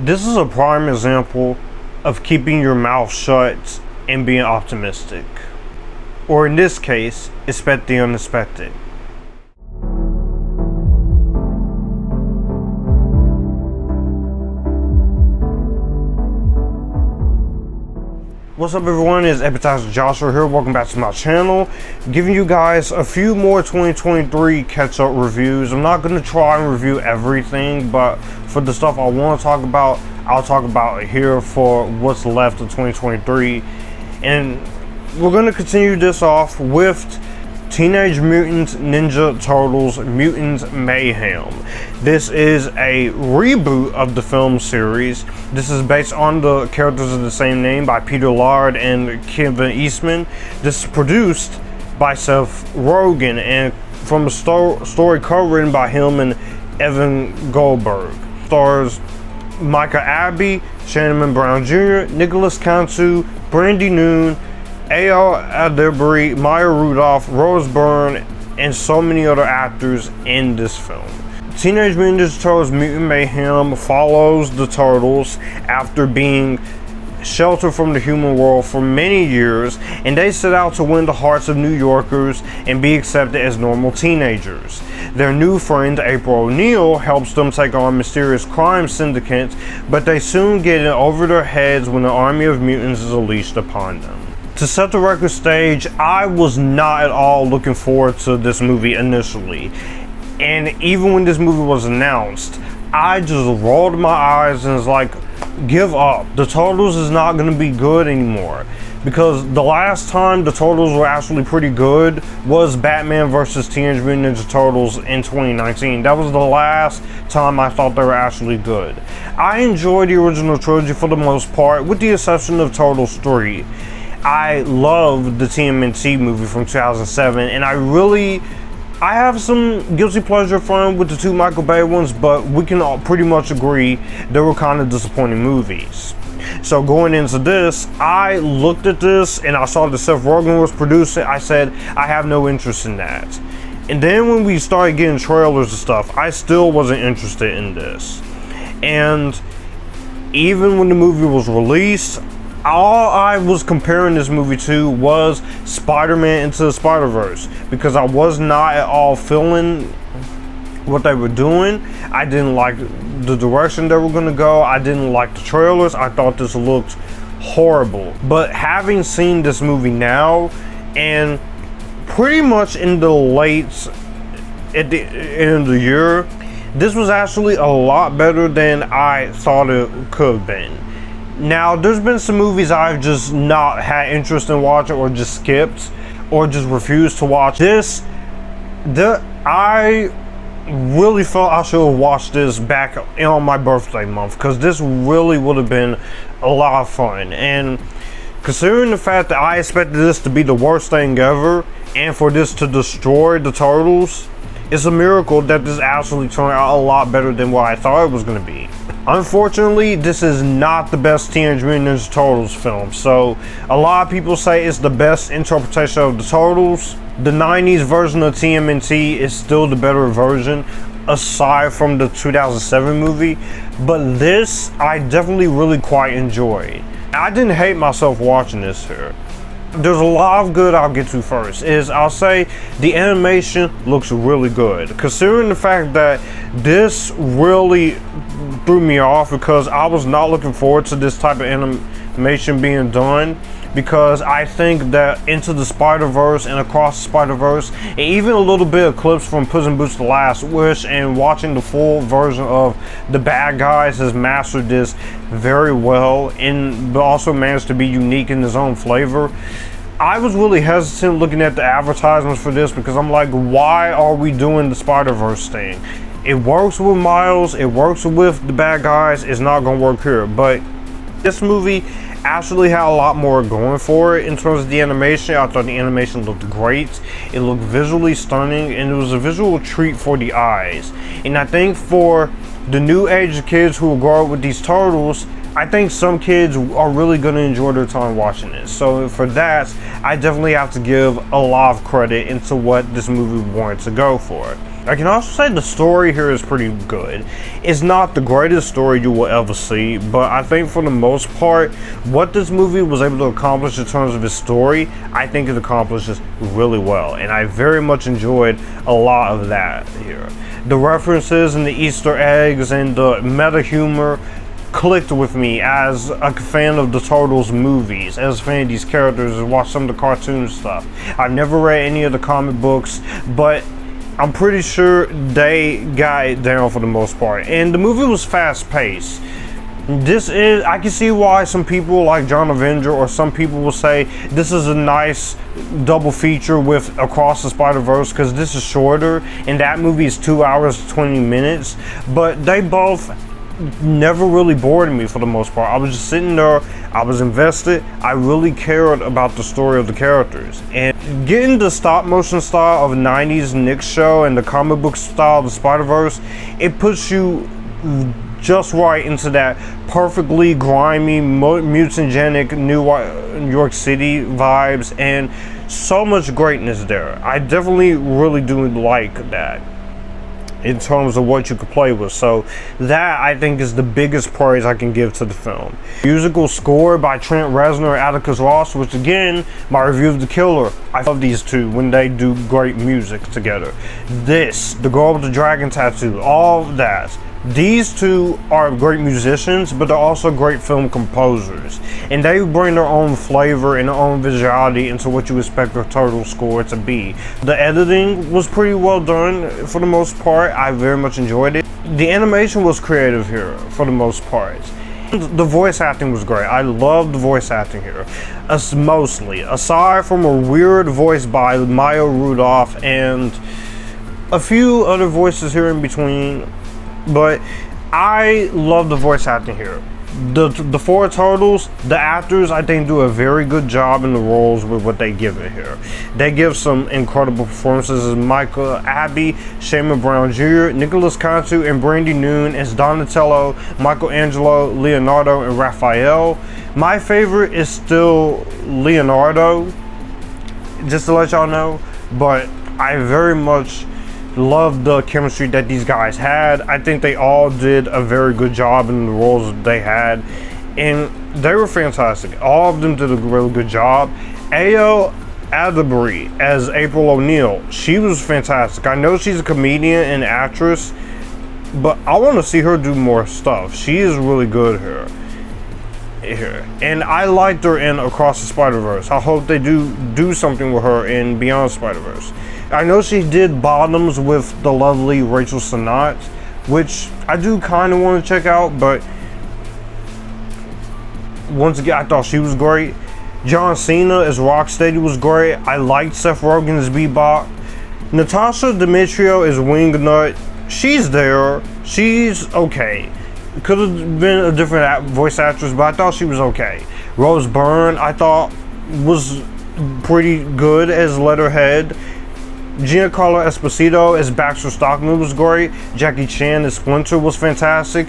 This is a prime example of keeping your mouth shut and being optimistic. Or in this case, expect the unexpected. What's up everyone, it's Epictasticness Joshua here, welcome back to my channel. Giving you guys a few more 2023 catch-up reviews. I'm not going to try and review everything, but for the stuff I want to talk about, I'll talk about it here for what's left of 2023. And we're going to continue this off with Teenage Mutant Ninja Turtles Mutant Mayhem. This is a reboot of the film series. This is based on the characters of the same name by Peter Laird and Kevin Eastman. This is produced by Seth Rogen and from a story co-written by him and Evan Goldberg. Stars Micah Abbey, Shannon Brown Jr., Nicholas Cantu, Brandy Noon, A.L. Adebri, Maya Rudolph, Rose Byrne, and so many other actors in this film. Teenage Mutant Ninja Turtles Mutant Mayhem follows the Turtles after being sheltered from the human world for many years, and they set out to win the hearts of New Yorkers and be accepted as normal teenagers. Their new friend, April O'Neil, helps them take on mysterious crime syndicates, but they soon get in over their heads when an army of mutants is unleashed upon them. To set the record stage, I was not at all looking forward to this movie initially. And even when this movie was announced, I just rolled my eyes and was like, give up. The Turtles is not going to be good anymore. Because the last time the Turtles were actually pretty good was Batman vs. Teenage Mutant Ninja Turtles in 2019. That was the last time I thought they were actually good. I enjoyed the original trilogy for the most part, with the exception of Turtles 3. I love the TMNT movie from 2007, and I have some guilty pleasure fun with the two Michael Bay ones, but we can all pretty much agree they were kind of disappointing movies. So going into this, I looked at this and I saw that Seth Rogen was producing. I said, I have no interest in that. And then when we started getting trailers and stuff, I still wasn't interested in this. And even when the movie was released, all I was comparing this movie to was Spider-Man Into the Spider-Verse, because I was not at all feeling what they were doing. I didn't like the direction they were going to go. I didn't like the trailers. I thought this looked horrible. But having seen this movie now, and pretty much in the at the end of the year, this was actually a lot better than I thought it could have been. Now, there's been some movies I've just not had interest in watching, or just skipped, or just refused to watch. I really felt I should have watched this back on my birthday month, because this really would have been a lot of fun. And considering the fact that I expected this to be the worst thing ever, and for this to destroy the Turtles, it's a miracle that this actually turned out a lot better than what I thought it was going to be. Unfortunately, this is not the best Teenage Mutant Ninja Turtles film. So a lot of people say it's the best interpretation of the Turtles. The 90s version of TMNT is still the better version, aside from the 2007 movie. But this, I definitely really quite enjoyed. I didn't hate myself watching this here. There's a lot of good I'll get to first. I'll say the animation looks really good. Considering the fact that this really threw me off, because I was not looking forward to this type of animation being done, because I think that Into the Spider-Verse and Across the Spider-Verse, and even a little bit of clips from Puss in Boots: The Last Wish, and watching the full version of The Bad Guys, has mastered this very well, and but also managed to be unique in his own flavor. I was really hesitant looking at the advertisements for this, because I'm like, why are we doing the Spider-Verse thing? It works with Miles, it works with The Bad Guys, it's not gonna work here. But this movie actually had a lot more going for it in terms of the animation. I thought the animation looked great. It looked visually stunning, and it was a visual treat for the eyes. And I think for the new age kids who will grow up with these Turtles, I think some kids are really going to enjoy their time watching this. So for that, I definitely have to give a lot of credit into what this movie wanted to go for. I can also say the story here is pretty good. It's not the greatest story you will ever see, but I think for the most part, what this movie was able to accomplish in terms of its story, I think it accomplishes really well. And I very much enjoyed a lot of that here. The references and the Easter eggs and the meta humor clicked with me as a fan of the Turtles movies, as a fan of these characters, and watched some of the cartoon stuff. I've never read any of the comic books, but I'm pretty sure they got it down for the most part. And the movie was fast paced. I can see why some people like John Avenger or some people will say this is a nice double feature with Across the Spider-Verse, because this is shorter and that movie is 2 hours 20 minutes, but they both never really bored me for the most part. I was just sitting there, I was invested, I really cared about the story of the characters. And getting the stop motion style of 90s Nick show and the comic book style of the Spider-Verse, it puts you just right into that perfectly grimy, mutagenic New York City vibes, and so much greatness there. I definitely really do like that in terms of what you could play with. So that, I think, is the biggest praise I can give to the film. Musical score by Trent Reznor and Atticus Ross, which again, my review of The Killer, I love these two when they do great music together. This, The Girl with the Dragon Tattoo, all of that. These two are great musicians, but they're also great film composers. And they bring their own flavor and their own visuality into what you expect a Turtle score to be. The editing was pretty well done for the most part. I very much enjoyed it. The animation was creative here for the most part. The voice acting was great. I loved the voice acting here. Mostly. Aside from a weird voice by Maya Rudolph and a few other voices here in between. But I love the voice acting here. The four Turtles, the actors, I think, do a very good job in the roles with what they give it here. They give some incredible performances as Michael Abbey, Shaman Brown Jr., Nicholas Cantu, and Brandy Noon as Donatello, Michelangelo, Leonardo, and Raphael. My favorite is still Leonardo, just to let y'all know, but I very much love the chemistry that these guys had. I think they all did a very good job in the roles that they had, and they were fantastic. All of them did a really good job. Ayo Adebri as April O'Neil, she was fantastic. I know she's a comedian and actress, but I want to see her do more stuff. She is really good here. And I liked her in Across the Spider-Verse. I hope they do something with her in Beyond Spider-Verse. I know she did Bottoms with the lovely Rachel Sennott, which I do kind of want to check out, but once again, I thought she was great. John Cena as Rocksteady was great. I liked Seth Rogen as Bebop. Natasha Demetrio as Wingnut. She's there. She's okay. Could have been a different voice actress, but I thought she was okay. Rose Byrne, I thought, was pretty good as Letterhead. Giancarlo Esposito as Baxter Stockman was great. Jackie Chan as Splinter was fantastic.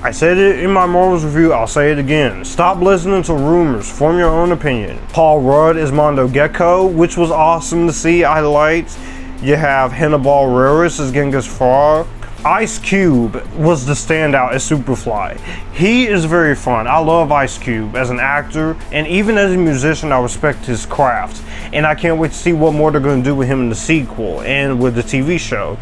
I said it in my Marvel's review, I'll say it again. Stop listening to rumors, form your own opinion. Paul Rudd as Mondo Gecko, which was awesome to see, I liked. You have Hannibal Buress as Genghis Frog. Ice Cube was the standout as Superfly. He is very fun. I love Ice Cube as an actor, and even as a musician, I respect his craft. And I can't wait to see what more they're going to do with him in the sequel and with the TV show.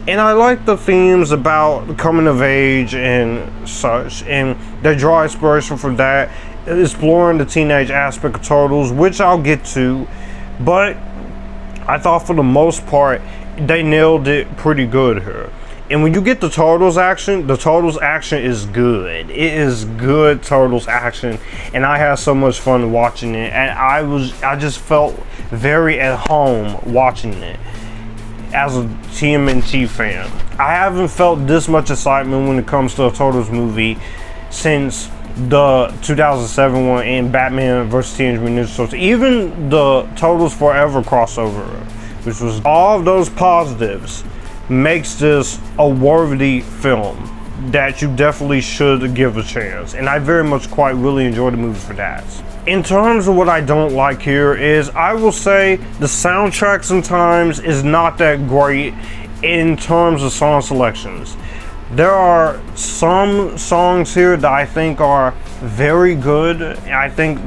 And I like the themes about coming of age and such, and they draw inspiration from that, exploring the teenage aspect of Turtles, which I'll get to. But I thought for the most part, they nailed it pretty good here. And when you get the Turtles action is good. It is good Turtles action, and I had so much fun watching it. And I just felt very at home watching it as a TMNT fan. I haven't felt this much excitement when it comes to a Turtles movie since the 2007 one and Batman vs. Teenage Mutant Ninja Turtles. Even the Turtles Forever crossover, which was all of those positives, makes this a worthy film that you definitely should give a chance. And I very much quite really enjoyed the movie for that. In terms of what I don't like here is, I will say the soundtrack sometimes is not that great. in terms of song selections. There are some songs here that I think are very good. I think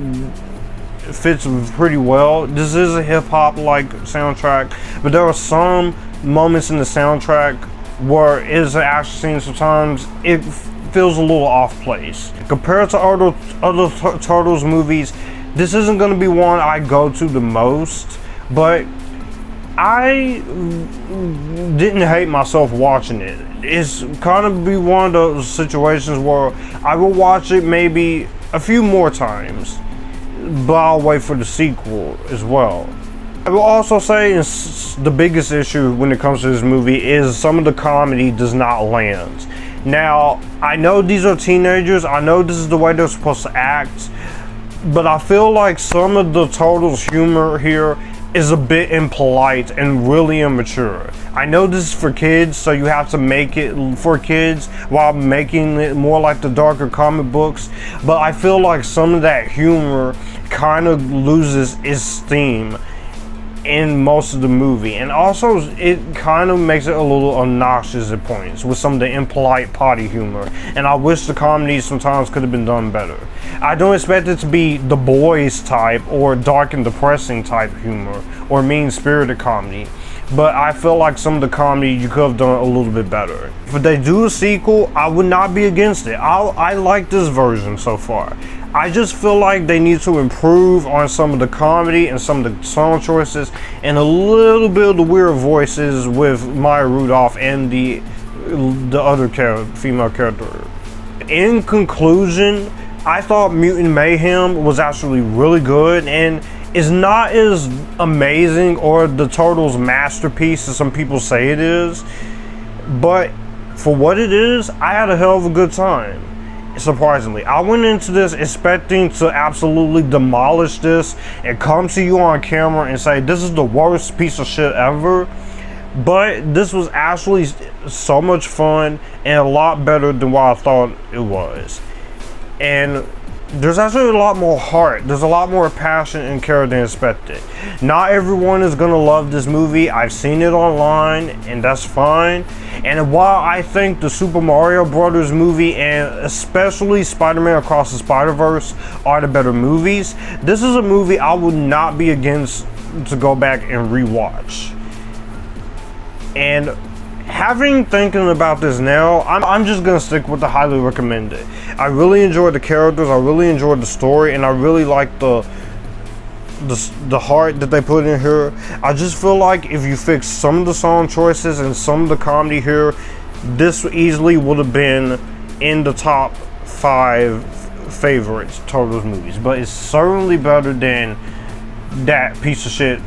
it fits pretty well. This is a hip-hop like soundtrack, but there are some moments in the soundtrack where it's an action scene. Sometimes it feels a little off place. Compared to other Turtles movies, this isn't going to be one I go to the most, but I didn't hate myself watching it. It's kind of be one of those situations where I will watch it maybe a few more times, but I'll wait for the sequel as well. I will also say the biggest issue when it comes to this movie is some of the comedy does not land. Now, I know these are teenagers, I know this is the way they're supposed to act, but I feel like some of the Turtles humor here is a bit impolite and really immature. I know this is for kids, so you have to make it for kids while making it more like the darker comic books, but I feel like some of that humor kind of loses its steam in most of the movie, and also it kind of makes it a little obnoxious at points with some of the impolite potty humor, and I wish the comedy sometimes could have been done better. I don't expect it to be the boys type or dark and depressing type humor or mean-spirited comedy, but I feel like some of the comedy you could have done a little bit better. If they do a sequel, I would not be against it. I like this version so far. I just feel like they need to improve on some of the comedy and some of the song choices and a little bit of the weird voices with Maya Rudolph and the other female character. In conclusion, I thought Mutant Mayhem was actually really good and is not as amazing or the Turtles' masterpiece as some people say it is, but for what it is, I had a hell of a good time. Surprisingly, I went into this expecting to absolutely demolish this and come to you on camera and say this is the worst piece of shit ever, but this was actually so much fun and a lot better than what I thought it was. And there's actually a lot more heart, there's a lot more passion and care than expected. Not everyone is gonna love this movie. I've seen it online and that's fine. And while I think the Super Mario Brothers movie and especially Spider-Man Across the Spider-Verse are the better movies, this is a movie I would not be against to go back and rewatch. And thinking about this now, I'm just gonna stick with the highly recommended. I really enjoyed the characters, I really enjoyed the story, and I really like the heart that they put in here. I just feel like if you fix some of the song choices and some of the comedy here, this easily would have been in the top 5 favorite Turtles movies. But it's certainly better than that piece of shit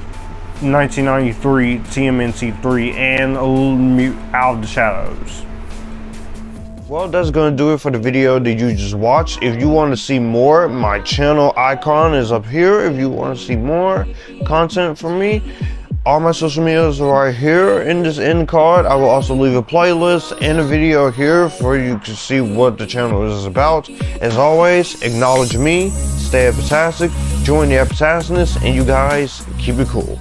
1993 TMNT 3 and a little Out of the Shadows. Well, that's gonna do it for the video that you just watched. If you want to see more, my channel icon is up here. If you want to see more content from me, all my social medias are right here in this end card. I will also leave a playlist and a video here for you to see what the channel is about. As always, acknowledge me, stay epitastic, join the Epictasticness, and you guys keep it cool.